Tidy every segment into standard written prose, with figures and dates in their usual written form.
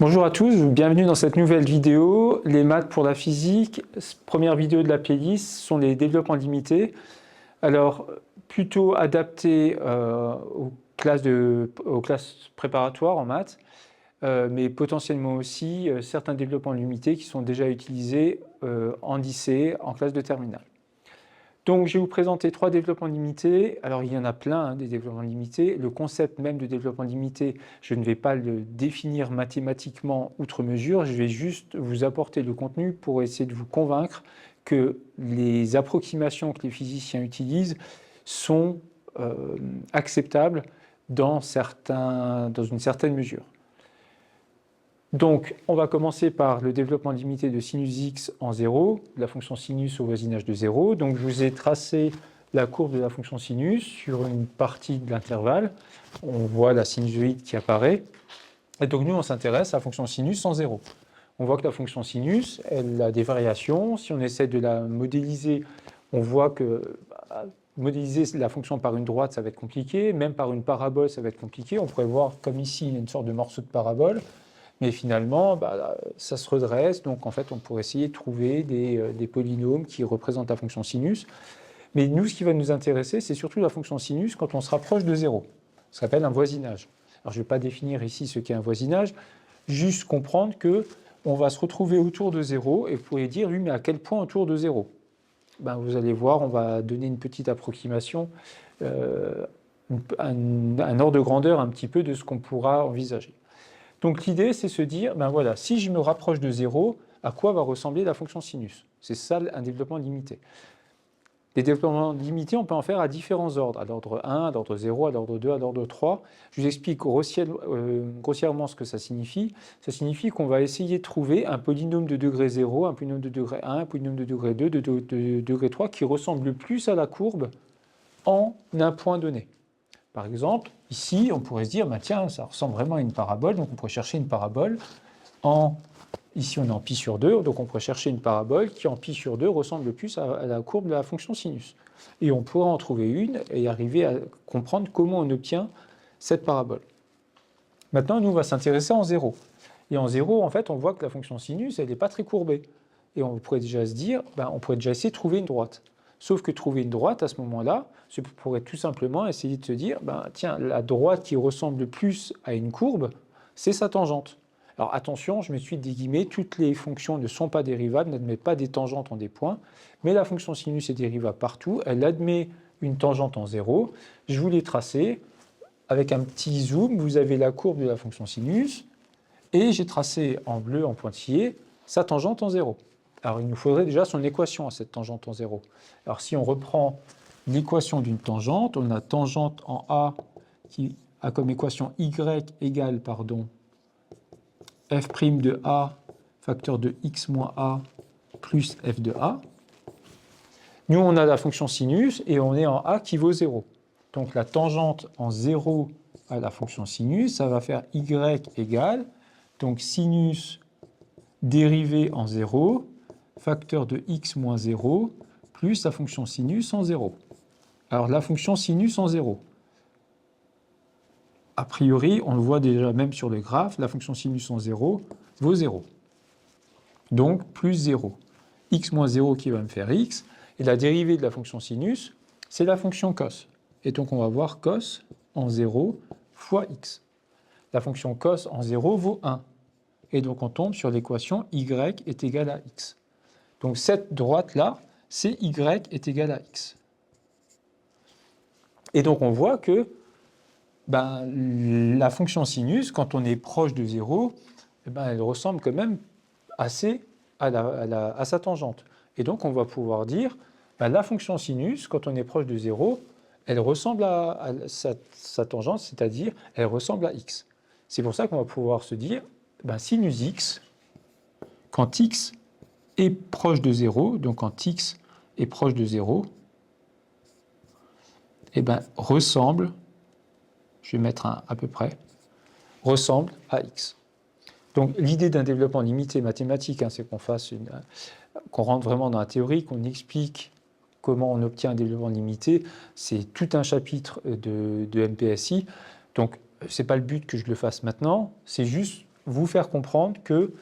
Bonjour à tous, bienvenue dans cette nouvelle vidéo, les maths pour la physique. Première vidéo de la playlist sont les développements limités. Alors, plutôt adapté aux classes préparatoires en maths, mais potentiellement aussi certains développements limités qui sont déjà utilisés en lycée, en classe de terminale. Donc, je vais vous présenter 3 développements limités. Alors, il y en a plein, des développements limités. Le concept même de développement limité, je ne vais pas le définir mathématiquement outre mesure. Je vais juste vous apporter le contenu pour essayer de vous convaincre que les approximations que les physiciens utilisent sont acceptables dans une certaine mesure. Donc, on va commencer par le développement limité de sinus x en 0, la fonction sinus au voisinage de 0. Donc, je vous ai tracé la courbe de la fonction sinus sur une partie de l'intervalle. On voit la sinusoïde qui apparaît. Et donc, nous, on s'intéresse à la fonction sinus en 0. On voit que la fonction sinus, elle a des variations. Si on essaie de la modéliser, on voit que modéliser la fonction par une droite, ça va être compliqué. Même par une parabole, ça va être compliqué. On pourrait voir comme ici une sorte de morceau de parabole. Mais finalement, ça se redresse. Donc, en fait, on pourrait essayer de trouver des polynômes qui représentent la fonction sinus. Mais nous, ce qui va nous intéresser, c'est surtout la fonction sinus quand on se rapproche de 0. Ça s'appelle un voisinage. Alors, je ne vais pas définir ici ce qu'est un voisinage, juste comprendre qu'on va se retrouver autour de 0 et vous pourriez dire, oui, mais à quel point autour de 0 ? Vous allez voir, on va donner une petite approximation, un ordre de grandeur un petit peu de ce qu'on pourra envisager. Donc l'idée, c'est se dire, voilà, si je me rapproche de 0, à quoi va ressembler la fonction sinus? C'est ça un développement limité. Les développements limités, on peut en faire à différents ordres, à l'ordre 1, à l'ordre 0, à l'ordre 2, à l'ordre 3. Je vous explique grossièrement ce que ça signifie. Ça signifie qu'on va essayer de trouver un polynôme de degré 0, un polynôme de degré 1, un polynôme de degré 2, de degré 3, qui ressemble le plus à la courbe en un point donné. Par exemple, ici, on pourrait se dire, tiens, ça ressemble vraiment à une parabole, donc on pourrait chercher une parabole ici on est en pi sur 2, donc on pourrait chercher une parabole qui en pi sur 2 ressemble le plus à la courbe de la fonction sinus. Et on pourrait en trouver une et arriver à comprendre comment on obtient cette parabole. Maintenant, nous, on va s'intéresser en 0. Et en 0, en fait, on voit que la fonction sinus, elle n'est pas très courbée. Et on pourrait déjà se dire, on pourrait déjà essayer de trouver une droite. Sauf que trouver une droite, à ce moment-là, ça pourrait tout simplement essayer de se dire, tiens, la droite qui ressemble le plus à une courbe, c'est sa tangente. Alors attention, je me suis des guillemets, toutes les fonctions ne sont pas dérivables, n'admettent pas des tangentes en des points, mais la fonction sinus est dérivable partout, elle admet une tangente en 0. Je vous l'ai tracé, avec un petit zoom, vous avez la courbe de la fonction sinus, et j'ai tracé en bleu, en pointillé, sa tangente en 0. Alors, il nous faudrait déjà son équation à cette tangente en 0. Alors, si on reprend l'équation d'une tangente, on a tangente en A qui a comme équation y égale, f' de A facteur de x moins A plus f de A. Nous, on a la fonction sinus et on est en A qui vaut 0. Donc, la tangente en 0 à la fonction sinus, ça va faire y égale, donc sinus dérivé en 0, facteur de x moins 0, plus la fonction sinus en 0. Alors, la fonction sinus en 0. A priori, on le voit déjà même sur le graphe, la fonction sinus en 0 vaut 0. Donc, plus 0. X moins 0 qui va me faire x. Et la dérivée de la fonction sinus, c'est la fonction cos. Et donc, on va voir cos en 0 fois x. La fonction cos en 0 vaut 1. Et donc, on tombe sur l'équation y est égal à x. Donc, cette droite-là, c'est y est égal à x. Et donc, on voit que la fonction sinus, quand on est proche de 0, elle ressemble quand même assez à sa tangente. Et donc, on va pouvoir dire, la fonction sinus, quand on est proche de 0, elle ressemble à sa tangente, c'est-à-dire elle ressemble à x. C'est pour ça qu'on va pouvoir se dire, sinus x, quand x est proche de 0, donc quand x est proche de 0, ressemble, je vais mettre un à peu près, ressemble à x. Donc l'idée d'un développement limité mathématique, c'est qu'on rentre vraiment dans la théorie, qu'on explique comment on obtient un développement limité. C'est tout un chapitre de MPSI. Donc ce n'est pas le but que je le fasse maintenant, c'est juste vous faire comprendre que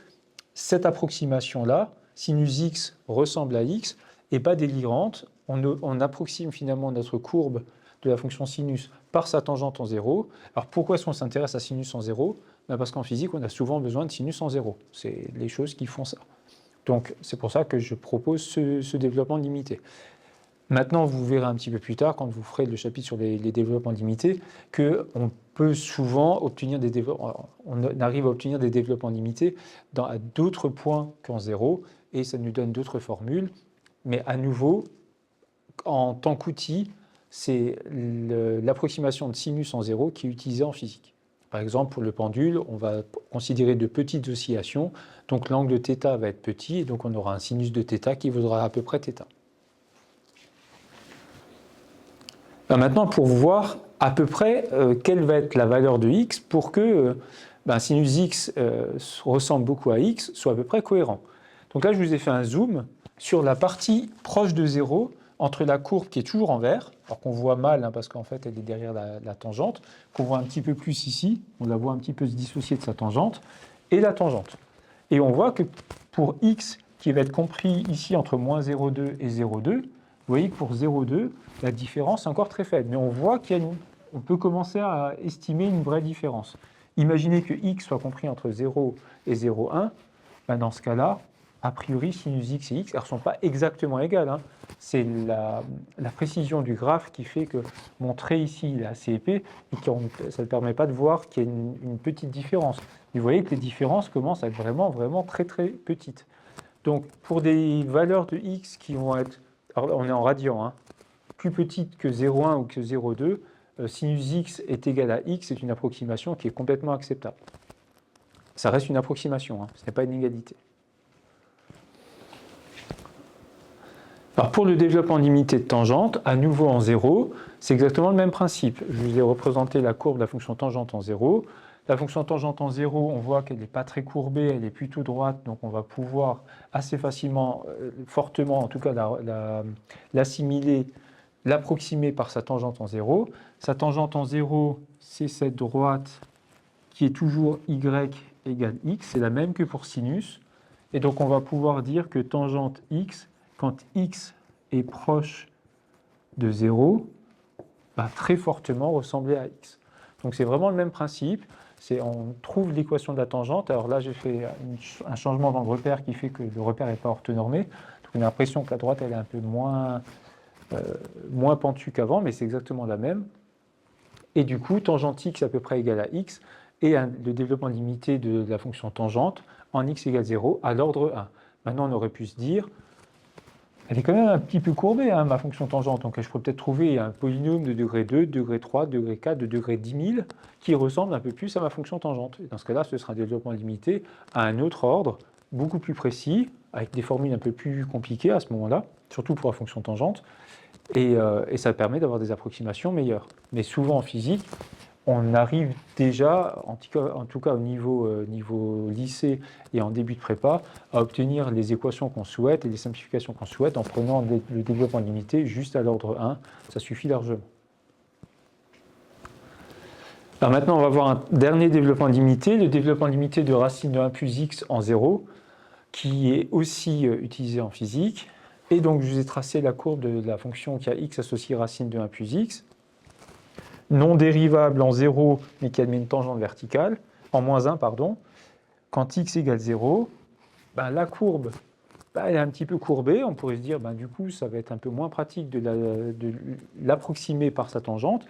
cette approximation-là, sinus x ressemble à x, n'est pas délirante. On approxime finalement notre courbe de la fonction sinus par sa tangente en zéro. Alors pourquoi est-ce qu'on s'intéresse à sinus en zéro? Parce qu'en physique, on a souvent besoin de sinus en zéro. C'est les choses qui font ça. Donc c'est pour ça que je propose ce développement limité. Maintenant, vous verrez un petit peu plus tard, quand vous ferez le chapitre sur les développements limités, qu'on peut souvent obtenir des développements, on arrive à obtenir des développements limités à d'autres points qu'en zéro, et ça nous donne d'autres formules. Mais à nouveau, en tant qu'outil, c'est l'approximation de sinus en zéro qui est utilisée en physique. Par exemple, pour le pendule, on va considérer de petites oscillations, donc l'angle de θ va être petit, et donc on aura un sinus de θ qui vaudra à peu près θ. Maintenant, pour voir à peu près quelle va être la valeur de x pour que sinus x ressemble beaucoup à x, soit à peu près cohérent. Donc là, je vous ai fait un zoom sur la partie proche de 0 entre la courbe qui est toujours en vert, alors qu'on voit mal parce qu'en fait elle est derrière la tangente, qu'on voit un petit peu plus ici, on la voit un petit peu se dissocier de sa tangente, et la tangente. Et on voit que pour x qui va être compris ici entre moins 0,2 et 0,2, vous voyez que pour 0,2, la différence est encore très faible. Mais on voit qu'on peut commencer à estimer une vraie différence. Imaginez que x soit compris entre 0 et 0,1. Dans ce cas-là, a priori, sinus x et x, elles ne sont pas exactement égales. C'est la précision du graphe qui fait que mon trait ici il est assez épais et que ça ne permet pas de voir qu'il y a une petite différence. Vous voyez que les différences commencent à être vraiment, vraiment très, très petites. Donc, pour des valeurs de x qui vont être, alors on est en radian, plus petites que 0,1 ou que 0,2, sinus x est égal à x, c'est une approximation qui est complètement acceptable. Ça reste une approximation, ce n'est pas une égalité. Alors pour le développement limité de tangente, à nouveau en 0, c'est exactement le même principe. Je vous ai représenté la courbe de la fonction tangente en 0. La fonction tangente en 0, on voit qu'elle n'est pas très courbée, elle est plutôt droite, donc on va pouvoir assez facilement, fortement en tout cas, l'assimiler, l'approximer par sa tangente en 0. Sa tangente en 0, c'est cette droite qui est toujours y égale x, c'est la même que pour sinus. Et donc on va pouvoir dire que tangente x, quand x est proche de 0, va très fortement ressembler à x. Donc c'est vraiment le même principe. On trouve l'équation de la tangente. Alors là, j'ai fait un changement dans le repère qui fait que le repère n'est pas orthonormé. Donc on a l'impression que la droite elle est un peu moins pentue qu'avant, mais c'est exactement la même. Et du coup, tangente x à peu près égale à x, et le développement limité de la fonction tangente en x égale 0 à l'ordre 1. Maintenant, on aurait pu se dire, elle est quand même un petit peu courbée, ma fonction tangente. Donc je pourrais peut-être trouver un polynôme de degré 2, degré 3, degré 4, de degré 10 000 qui ressemble un peu plus à ma fonction tangente. Et dans ce cas-là, ce sera un développement limité à un autre ordre, beaucoup plus précis, avec des formules un peu plus compliquées à ce moment-là, surtout pour la fonction tangente. Et ça permet d'avoir des approximations meilleures. Mais souvent en physique, on arrive déjà, en tout cas au niveau lycée et en début de prépa, à obtenir les équations qu'on souhaite et les simplifications qu'on souhaite en prenant le développement limité juste à l'ordre 1. Ça suffit largement. Alors maintenant, on va voir un dernier développement limité, le développement limité de racine de 1 plus x en 0, qui est aussi utilisé en physique. Et donc, je vous ai tracé la courbe de la fonction qui a x associée racine de 1 plus x, non dérivable en 0, mais qui admet une tangente verticale, en moins 1, pardon. Quand x égale 0, la courbe, elle est un petit peu courbée. On pourrait se dire, du coup, ça va être un peu moins pratique de l'approximer par sa tangente,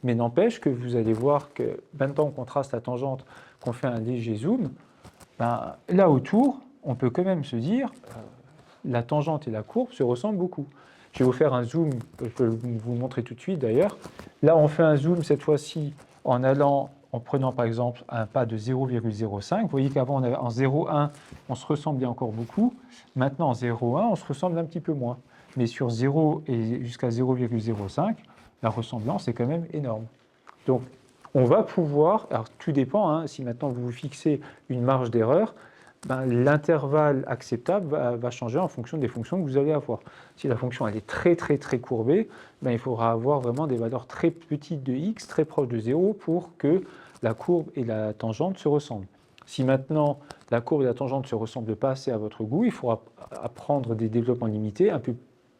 mais n'empêche que vous allez voir que maintenant qu'on trace la tangente, qu'on fait un léger zoom, là autour, on peut quand même se dire, la tangente et la courbe se ressemblent beaucoup. Je vais vous faire un zoom, je peux vous montrer tout de suite d'ailleurs. Là, on fait un zoom cette fois-ci en prenant par exemple un pas de 0,05. Vous voyez qu'avant, en 0,1, on se ressemblait encore beaucoup. Maintenant, en 0,1, on se ressemble un petit peu moins. Mais sur 0 et jusqu'à 0,05, la ressemblance est quand même énorme. Donc, on va pouvoir, alors tout dépend, si maintenant vous vous fixez une marge d'erreur, l'intervalle acceptable va changer en fonction des fonctions que vous allez avoir. Si la fonction elle est très très très courbée, il faudra avoir vraiment des valeurs très petites de x, très proches de 0, pour que la courbe et la tangente se ressemblent. Si maintenant la courbe et la tangente ne se ressemblent pas assez à votre goût, il faudra apprendre des développements limités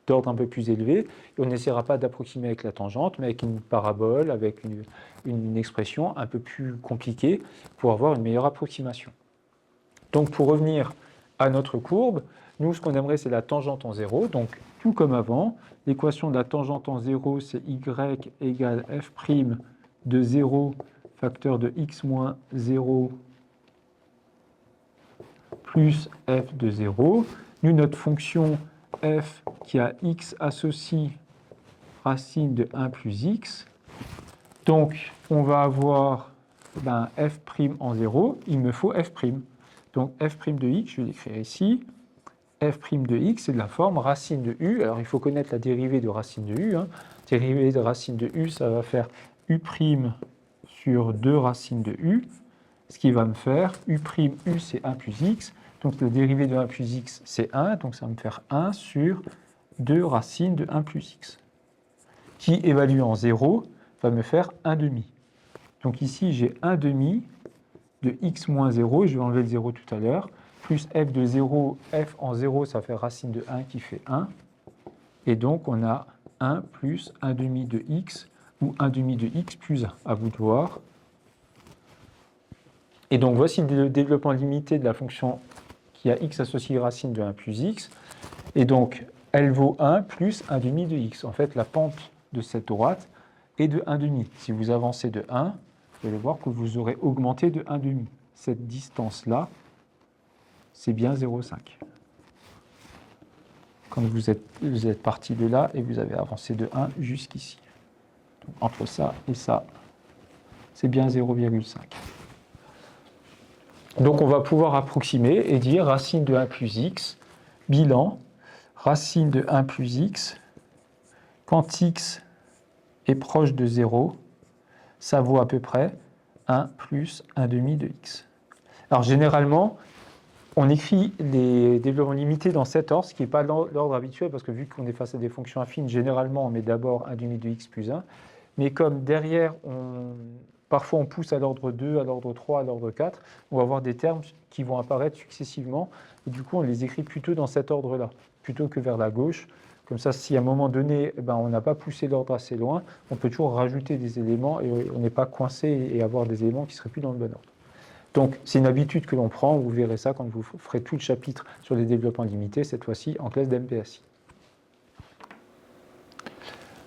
d'ordre un peu plus élevé, et on n'essaiera pas d'approximer avec la tangente, mais avec une parabole, avec une expression un peu plus compliquée pour avoir une meilleure approximation. Donc pour revenir à notre courbe, nous ce qu'on aimerait c'est la tangente en 0, donc tout comme avant, l'équation de la tangente en 0 c'est y égale f' de 0 facteur de x moins 0 plus f de 0. Nous, notre fonction f qui a x associe racine de 1 plus x. Donc, on va avoir f' en 0, il me faut f'. Donc, f' de x, je vais l'écrire ici. F' de x, c'est de la forme racine de u. Alors, il faut connaître la dérivée de racine de u. Dérivée de racine de u, ça va faire u' sur 2 racines de u. Ce qui va me faire u', c'est 1 plus x. Donc, la dérivée de 1 plus x, c'est 1. Donc, ça va me faire 1 sur 2 racines de 1 plus x. Qui, évalué en 0, va me faire 1 demi. Donc, ici, j'ai 1 demi de x moins 0, je vais enlever le 0 tout à l'heure, plus f de 0, f en 0, ça fait racine de 1 qui fait 1. Et donc, on a 1 plus 1 demi de x, ou 1 demi de x plus 1, à vous de voir. Et donc, voici le développement limité de la fonction qui a x associé racine de 1 plus x. Et donc, elle vaut 1 plus 1 demi de x. En fait, la pente de cette droite est de 1 demi. Si vous avancez de 1, vous allez voir que vous aurez augmenté de 1 demi. Cette distance-là, c'est bien 0,5. Quand vous êtes parti de là et vous avez avancé de 1 jusqu'ici. Entre ça et ça, c'est bien 0,5. Donc on va pouvoir approximer et dire racine de 1 plus x, bilan, racine de 1 plus x, quand x est proche de 0, ça vaut à peu près 1 plus 1 demi de x. Alors généralement, on écrit les développements limités dans cet ordre, ce qui n'est pas l'ordre habituel, parce que vu qu'on est face à des fonctions affines, généralement on met d'abord 1 demi de x plus 1, mais comme derrière, parfois on pousse à l'ordre 2, à l'ordre 3, à l'ordre 4, on va avoir des termes qui vont apparaître successivement, et du coup on les écrit plutôt dans cet ordre-là, plutôt que vers la gauche. Comme ça, si à un moment donné, on n'a pas poussé l'ordre assez loin, on peut toujours rajouter des éléments et on n'est pas coincé et avoir des éléments qui ne seraient plus dans le bon ordre. Donc, c'est une habitude que l'on prend, vous verrez ça quand vous ferez tout le chapitre sur les développements limités, cette fois-ci en classe d'MPSI.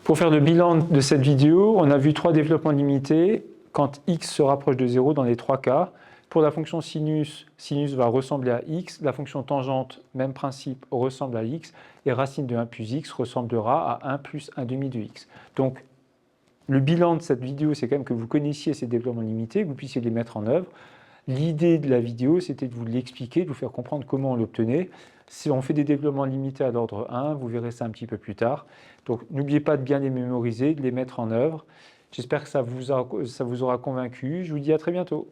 Pour faire le bilan de cette vidéo, on a vu 3 développements limités quand x se rapproche de 0 dans les 3 cas. Pour la fonction sinus, sinus va ressembler à x, la fonction tangente, même principe, ressemble à x, et racine de 1 plus x ressemblera à 1 plus 1 demi de x. Donc, le bilan de cette vidéo, c'est quand même que vous connaissiez ces développements limités, que vous puissiez les mettre en œuvre. L'idée de la vidéo, c'était de vous l'expliquer, de vous faire comprendre comment on l'obtenait. Si on fait des développements limités à l'ordre 1, vous verrez ça un petit peu plus tard. Donc, n'oubliez pas de bien les mémoriser, de les mettre en œuvre. J'espère que ça vous aura convaincu. Je vous dis à très bientôt.